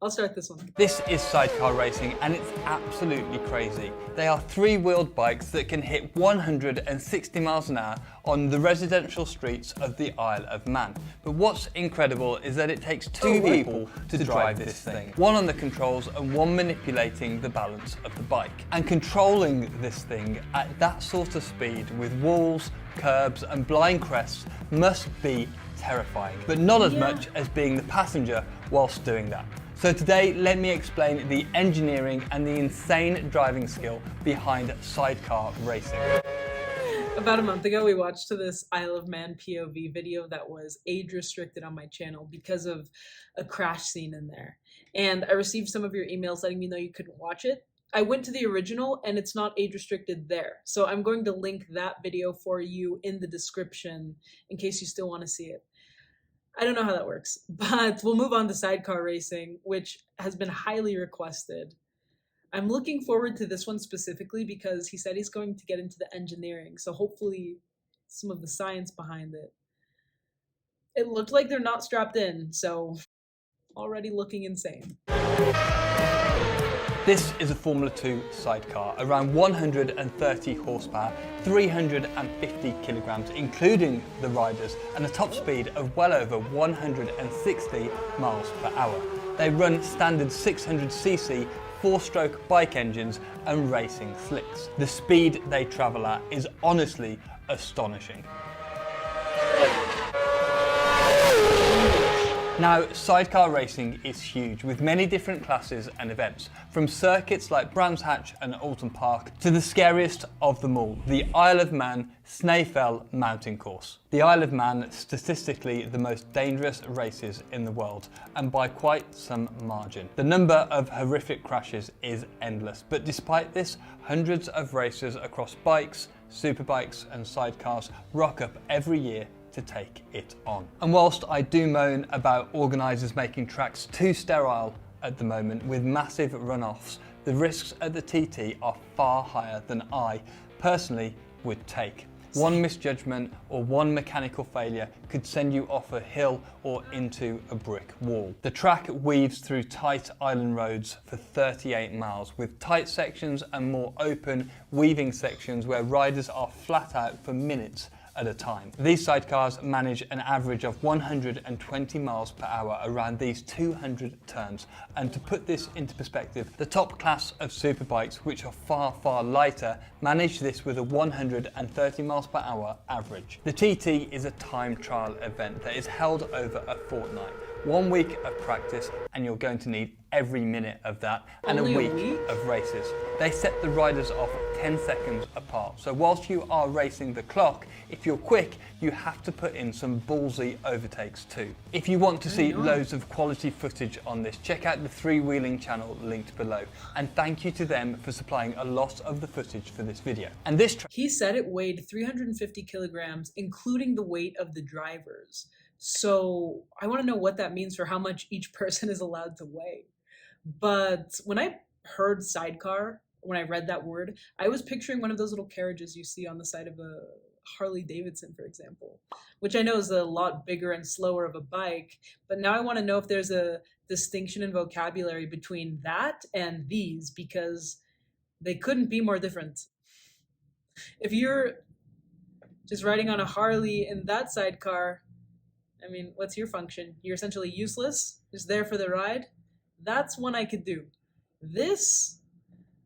I'll start this one. This is Sidecar Racing and it's absolutely crazy. They are three-wheeled bikes that can hit 160 miles an hour on the residential streets of the Isle of Man. But what's incredible is that it takes two people to drive this thing. One on the controls and one manipulating the balance of the bike. And controlling this thing at that sort of speed with walls, curbs and blind crests must be terrifying, but not as much as being the passenger whilst doing that. So today, let me explain the engineering and the insane driving skill behind Sidecar Racing. About a month ago, we watched this Isle of Man POV video that was age restricted on my channel because of a crash scene in there. And I received some of your emails letting me know you couldn't watch it. I went to the original and it's not age restricted there. So I'm going to link that video for you in the description in case you still want to see it. I don't know how that works, but we'll move on to Sidecar Racing, which has been highly requested. I'm looking forward to this one specifically because he said he's going to get into the engineering, so hopefully some of the science behind it. It looked like they're not strapped in, so already looking insane. This is a Formula 2 sidecar, around 130 horsepower, 350 kilograms, including the riders, and a top speed of well over 160 miles per hour. They run standard 600cc 4-stroke bike engines and racing slicks. The speed they travel at is honestly astonishing. Now, sidecar racing is huge, with many different classes and events, from circuits like Brands Hatch and Alton Park to the scariest of them all, the Isle of Man Snaefell Mountain Course. The Isle of Man, statistically the most dangerous races in the world, and by quite some margin. The number of horrific crashes is endless, but despite this, hundreds of racers across bikes, superbikes and sidecars rock up every year to take it on. And whilst I do moan about organisers making tracks too sterile at the moment with massive runoffs, the risks at the TT are far higher than I personally would take. One misjudgment or one mechanical failure could send you off a hill or into a brick wall. The track weaves through tight island roads for 38 miles with tight sections and more open weaving sections where riders are flat out for minutes at a time. These sidecars manage an average of 120 miles per hour around these 200 turns. And to put this into perspective, the top class of superbikes, which are far lighter, manage this with a 130 miles per hour average. The TT is a time trial event that is held over a fortnight. 1 week of practice, and you're going to need every minute of that, and a week of races. They set the riders off 10 seconds apart. So whilst you are racing the clock, if you're quick, you have to put in some ballsy overtakes too. If you want to see loads of quality footage on this, check out the Three-Wheeling channel linked below. And thank you to them for supplying a lot of the footage for this video. And this he said it weighed 350 kilograms, including the weight of the drivers. So I want to know what that means for how much each person is allowed to weigh. But when I heard sidecar, when I read that word, I was picturing one of those little carriages you see on the side of a Harley Davidson, for example, which I know is a lot bigger and slower of a bike. But now I want to know if there's a distinction in vocabulary between that and these, because they couldn't be more different. If you're just riding on a Harley in that sidecar, I mean, what's your function? You're essentially useless, just there for the ride. That's one I could do. This,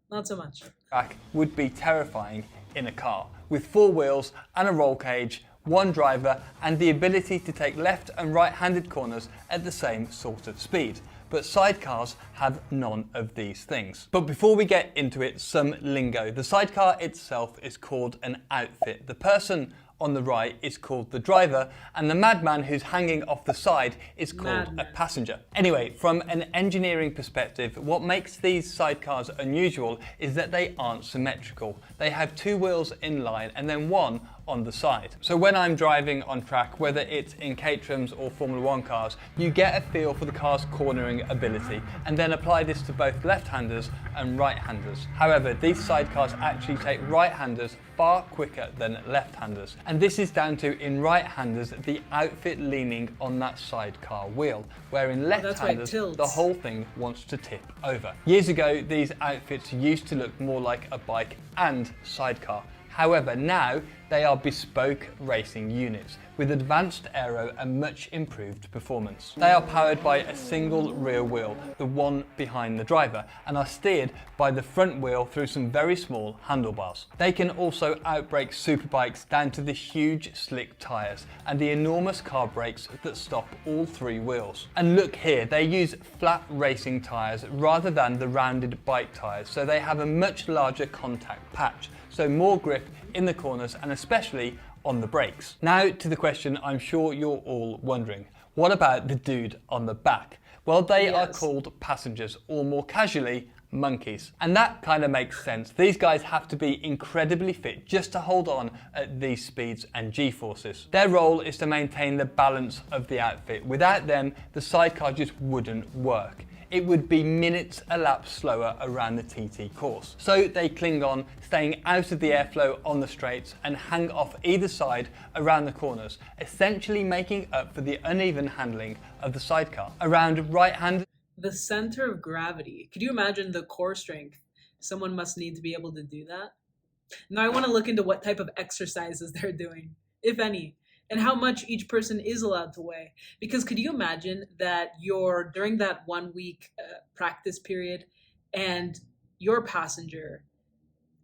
not so much. Track would be terrifying in a car, with 4 wheels and a roll cage, one driver, and the ability to take left and right-handed corners at the same sort of speed. But sidecars have none of these things. But before we get into it, some lingo. The sidecar itself is called an outfit. The person on the right is called the driver, and the madman who's hanging off the side is called a passenger. Anyway, from an engineering perspective, what makes these sidecars unusual is that they aren't symmetrical. They have 2 wheels in line and then one on the side. So when I'm driving on track, whether it's in Caterhams or Formula One cars, you get a feel for the car's cornering ability and then apply this to both left-handers and right-handers. However, these sidecars actually take right-handers far quicker than left-handers. And this is down to, in right-handers, the outfit leaning on that sidecar wheel, where in left-handers, the whole thing wants to tip over. Years ago, these outfits used to look more like a bike and sidecar. However, now they are bespoke racing units with advanced aero and much improved performance. They are powered by a single rear wheel, the one behind the driver, and are steered by the front wheel through some very small handlebars. They can also outbrake superbikes down to the huge slick tyres and the enormous car brakes that stop all three wheels. And look here, they use flat racing tyres rather than the rounded bike tyres, so they have a much larger contact patch, so more grip in the corners and especially on the brakes. Now to the question I'm sure you're all wondering. What about the dude on the back? Well, they are called passengers, or more casually, monkeys. And that kind of makes sense. These guys have to be incredibly fit just to hold on at these speeds and G-forces. Their role is to maintain the balance of the outfit. Without them, the sidecar just wouldn't work. It would be minutes a lap slower around the TT course. So they cling on, staying out of the airflow on the straights and hang off either side around the corners, essentially making up for the uneven handling of the sidecar. Around right-hand, the center of gravity. Could you imagine the core strength someone must need to be able to do that? Now I want to look into what type of exercises they're doing, if any, and how much each person is allowed to weigh. Because could you imagine that you're during that 1 week practice period and your passenger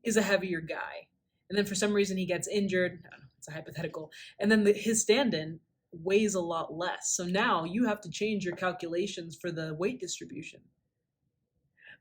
is a heavier guy, and then for some reason he gets injured, I don't know, it's a hypothetical, and then his stand-in weighs a lot less. So now you have to change your calculations for the weight distribution.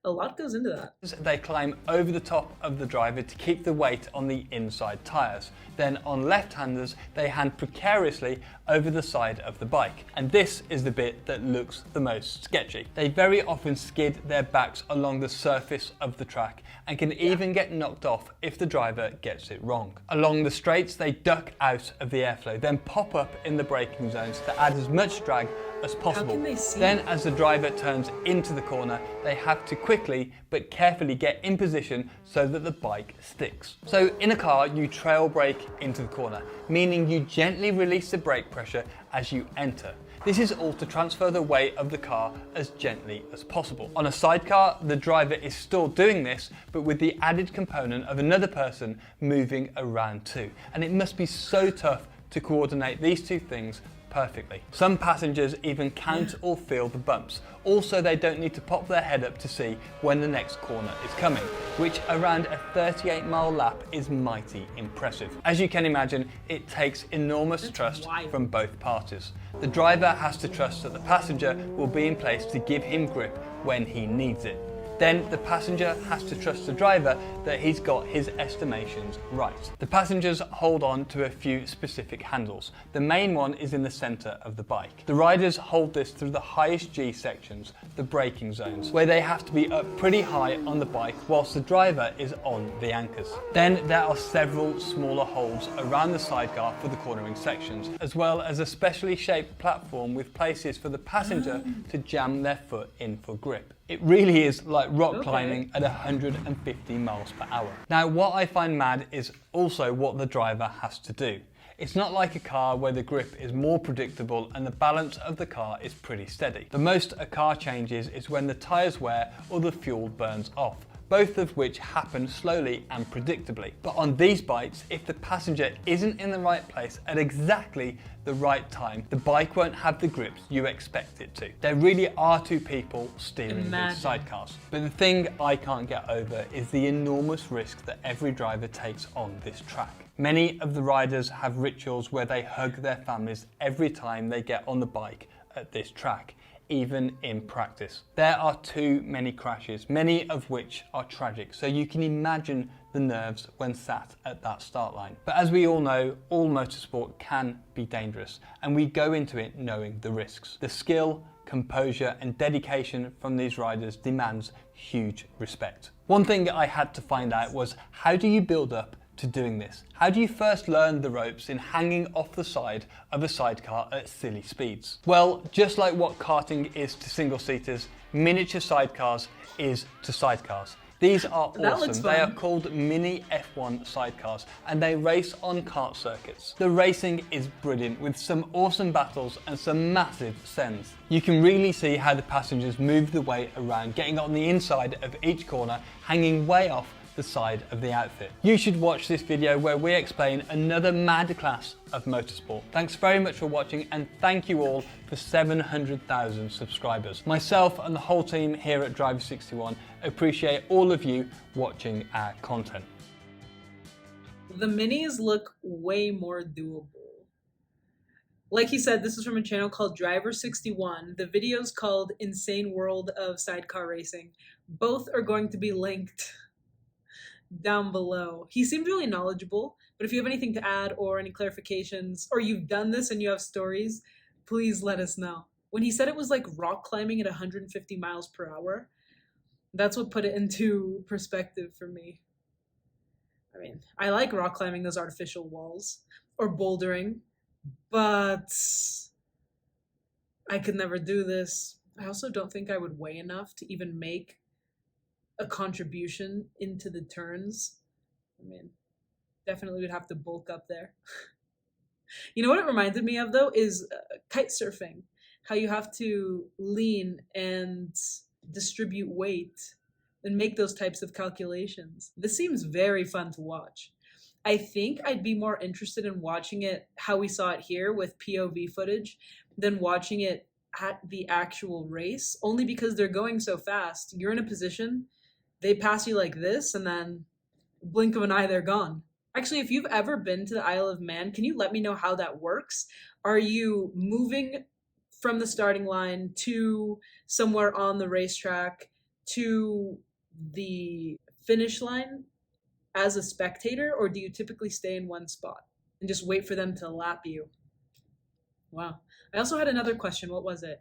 A lot goes into that. They climb over the top of the driver to keep the weight on the inside tyres. Then on left-handers, they hand precariously over the side of the bike. And this is the bit that looks the most sketchy. They very often skid their backs along the surface of the track and can even get knocked off if the driver gets it wrong. Along the straights, they duck out of the airflow, then pop up in the braking zones to add as much drag as possible. Then as the driver turns into the corner, they have to quickly but carefully get in position so that the bike sticks. So in a car, you trail brake into the corner, meaning you gently release the brake pressure as you enter. This is all to transfer the weight of the car as gently as possible. On a sidecar, the driver is still doing this, but with the added component of another person moving around too. And it must be so tough to coordinate these two things perfectly. Some passengers even count or feel the bumps. Also, they don't need to pop their head up to see when the next corner is coming, which around a 38-mile lap is mighty impressive. As you can imagine, it takes enormous trust from both parties. The driver has to trust that the passenger will be in place to give him grip when he needs it. Then the passenger has to trust the driver that he's got his estimations right. The passengers hold on to a few specific handles. The main one is in the center of the bike. The riders hold this through the highest G sections, the braking zones, where they have to be up pretty high on the bike whilst the driver is on the anchors. Then there are several smaller holes around the sidecar for the cornering sections, as well as a specially shaped platform with places for the passenger to jam their foot in for grip. It really is like rock climbing at 150 miles per hour. Now, what I find mad is also what the driver has to do. It's not like a car where the grip is more predictable and the balance of the car is pretty steady. The most a car changes is when the tyres wear or the fuel burns off, both of which happen slowly and predictably. But on these bikes, if the passenger isn't in the right place at exactly the right time, the bike won't have the grips you expect it to. There really are two people steering these sidecars. But the thing I can't get over is the enormous risk that every driver takes on this track. Many of the riders have rituals where they hug their families every time they get on the bike at this track, even in practice. There are too many crashes, many of which are tragic, so you can imagine the nerves when sat at that start line. But as we all know, all motorsport can be dangerous, and we go into it knowing the risks. The skill, composure and dedication from these riders demands huge respect. One thing I had to find out was, how do you build up to doing this? How do you first learn the ropes in hanging off the side of a sidecar at silly speeds? Well, just like what karting is to single-seaters, miniature sidecars is to sidecars. These are That looks awesome. fun. They are called mini F1 sidecars and they race on kart circuits. The racing is brilliant with some awesome battles and some massive sends. You can really see how the passengers move the way around, getting on the inside of each corner, hanging way off the side of the outfit. You should watch this video where we explain another mad class of motorsport. Thanks very much for watching and thank you all for 700,000 subscribers. Myself and the whole team here at Driver 61 appreciate all of you watching our content. The minis look way more doable. Like he said, this is from a channel called Driver 61. The video's called Insane World of Sidecar Racing. Both are going to be linked down below. He seemed really knowledgeable, but if you have anything to add or any clarifications, or you've done this and you have stories, please let us know. When he said it was like rock climbing at 150 miles per hour, that's what put it into perspective for me. I mean, I like rock climbing those artificial walls or bouldering, but I could never do this. I also don't think I would weigh enough to even make a contribution into the turns. I mean, definitely would have to bulk up there. You know what it reminded me of though is kite surfing. How you have to lean and distribute weight and make those types of calculations. This seems very fun to watch. I think I'd be more interested in watching it how we saw it here with POV footage than watching it at the actual race, only because they're going so fast. You're in a position, they pass you like this, and then blink of an eye, they're gone. Actually, if you've ever been to the Isle of Man, can you let me know how that works? Are you moving from the starting line to somewhere on the racetrack to the finish line as a spectator, or do you typically stay in one spot and just wait for them to lap you? Wow. I also had another question. What was it?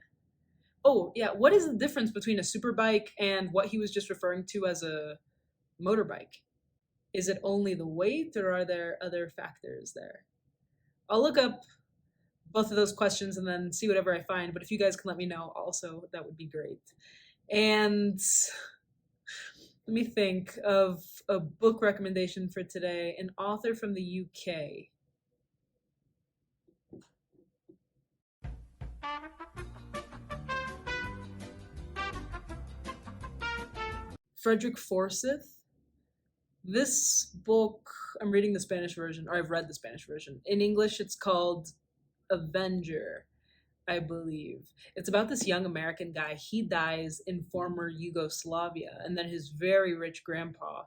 Oh, yeah. What is the difference between a superbike and what he was just referring to as a motorbike? Is it only the weight, or are there other factors there? I'll look up both of those questions and then see whatever I find. But if you guys can let me know also, that would be great. And let me think of a book recommendation for today. An author from the UK. Frederick Forsyth. This book, I'm reading the Spanish version, or I've read the Spanish version. In English, it's called Avenger, I believe. It's about this young American guy. He dies in former Yugoslavia, and then his very rich grandpa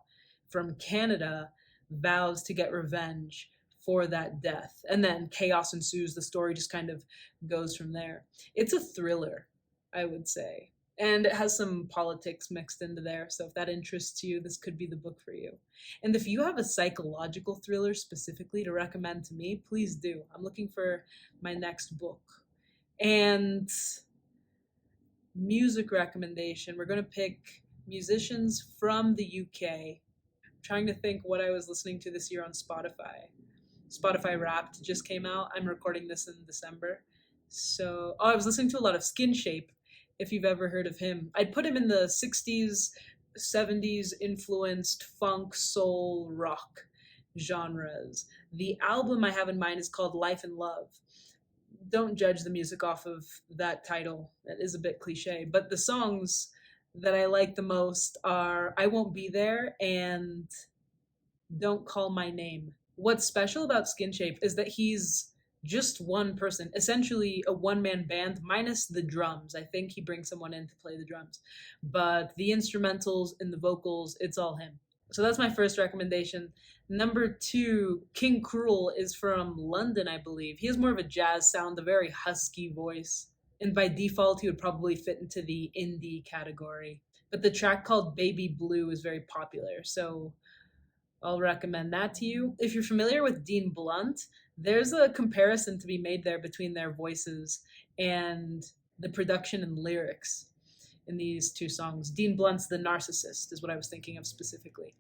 from Canada vows to get revenge for that death. And then chaos ensues. The story just kind of goes from there. It's a thriller, I would say. And it has some politics mixed into there. So if that interests you, this could be the book for you. And if you have a psychological thriller specifically to recommend to me, please do. I'm looking for my next book. And music recommendation. We're going to pick musicians from the UK. I'm trying to think what I was listening to this year on Spotify. Spotify Wrapped just came out. I'm recording this in December. So, I was listening to a lot of Skin Shape, if you've ever heard of him. I'd put him in the 60s, 70s influenced funk, soul, rock genres. The album I have in mind is called Life and Love. Don't judge the music off of that title. It is a bit cliche, but the songs that I like the most are I Won't Be There and Don't Call My Name. What's special about Skin Shape is that he's just one person, essentially a one-man band minus the drums. I think he brings someone in to play the drums, but the instrumentals and the vocals, it's all him. So that's my first recommendation. Number 2, King Cruel is from London, I believe. He has more of a jazz sound, a very husky voice, and by default he would probably fit into the indie category. But the track called Baby Blue is very popular, so I'll recommend that to you. If you're familiar with Dean Blunt, there's a comparison to be made there between their voices and the production and lyrics in these two songs. Dean Blunt's The Narcissist is what I was thinking of specifically.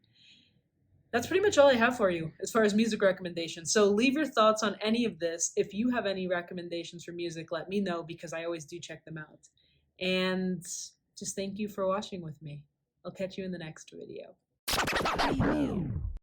That's pretty much all I have for you as far as music recommendations. So leave your thoughts on any of this. If you have any recommendations for music, let me know because I always do check them out. And just thank you for watching with me. I'll catch you in the next video.